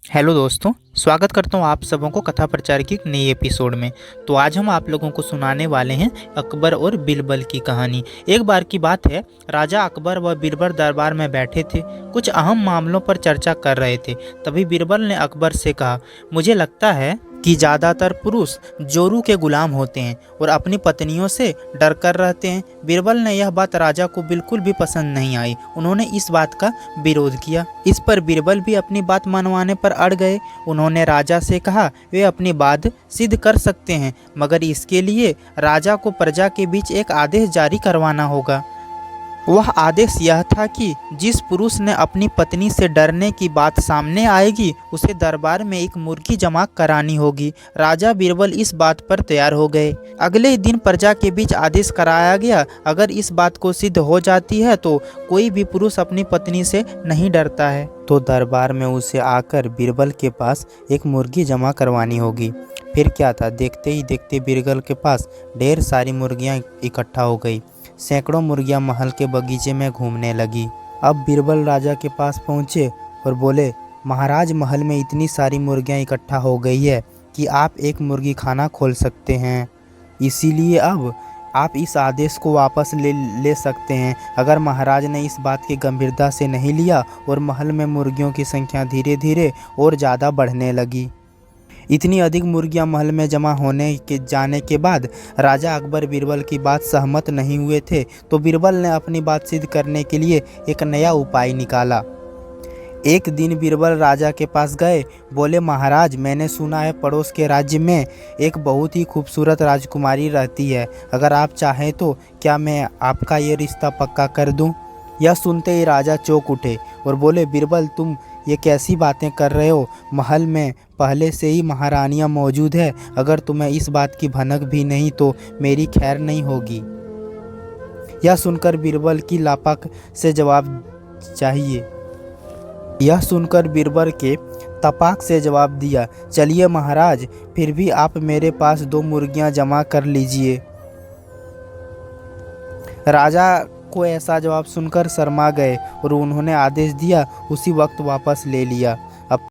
Hello दोस्तों, स्वागत करता हूँ आप सबों को कथा प्रचार की एक नई एपिसोड में। तो आज हम आप लोगों को सुनाने वाले हैं अकबर और बीरबल की कहानी। एक बार की बात है, राजा अकबर व बीरबल दरबार में बैठे थे, कुछ अहम मामलों पर चर्चा कर रहे थे। तभी बीरबल ने अकबर से कहा, मुझे लगता है कि ज़्यादातर पुरुष जोरू के गुलाम होते हैं और अपनी पत्नियों से डर कर रहते हैं। बीरबल ने यह बात राजा को बिल्कुल भी पसंद नहीं आई। उन्होंने इस बात का विरोध किया। इस पर बीरबल भी अपनी बात मनवाने पर अड़ गए। उन्होंने राजा से कहा वे अपनी बात सिद्ध कर सकते हैं, मगर इसके लिए राजा को प्रजा के बीच एक आदेश जारी करवाना होगा। वह आदेश यह था कि जिस पुरुष ने अपनी पत्नी से डरने की बात सामने आएगी, उसे दरबार में एक मुर्गी जमा करानी होगी। राजा बीरबल इस बात पर तैयार हो गए। अगले दिन प्रजा के बीच आदेश कराया गया, अगर इस बात को सिद्ध हो जाती है तो कोई भी पुरुष अपनी पत्नी से नहीं डरता है, तो दरबार में उसे आकर बीरबल के पास एक मुर्गी जमा करवानी होगी। फिर क्या था, देखते ही देखते बीरबल के पास ढेर सारी मुर्गियां इकट्ठा हो गई। सैकड़ों मुर्गियां महल के बगीचे में घूमने लगी। अब बीरबल राजा के पास पहुंचे और बोले, महाराज, महल में इतनी सारी मुर्गियां इकट्ठा हो गई है कि आप एक मुर्गी खाना खोल सकते हैं। इसीलिए अब आप इस आदेश को वापस ले सकते हैं। अगर महाराज ने इस बात की गंभीरता से नहीं लिया और महल में मुर्गियों की संख्या धीरे धीरे और ज़्यादा बढ़ने लगी। इतनी अधिक मुर्गियां महल में जमा होने के जाने के बाद राजा अकबर बीरबल की बात सहमत नहीं हुए थे, तो बीरबल ने अपनी बात सिद्ध करने के लिए एक नया उपाय निकाला। एक दिन बीरबल राजा के पास गए। बोले, महाराज, मैंने सुना है पड़ोस के राज्य में एक बहुत ही खूबसूरत राजकुमारी रहती है। अगर आप चाहें तो क्या मैं आपका ये रिश्ता पक्का कर दूं? यह सुनते ही राजा चौंक उठे और बोले, बीरबल, तुम ये कैसी बातें कर रहे हो? महल में पहले से ही महारानियां मौजूद है। अगर तुम्हें इस बात की भनक भी नहीं तो मेरी खैर नहीं होगी। यह सुनकर बीरबल की लापक से जवाब चाहिए। यह सुनकर बीरबल के तपाक से जवाब दिया, चलिए महाराज, फिर भी आप मेरे पास 2 मुर्गियां जमा कर लीजिए। राजा को ऐसा जवाब सुनकर शर्मा गए और उन्होंने आदेश दिया, उसी वक्त वापस ले लिया।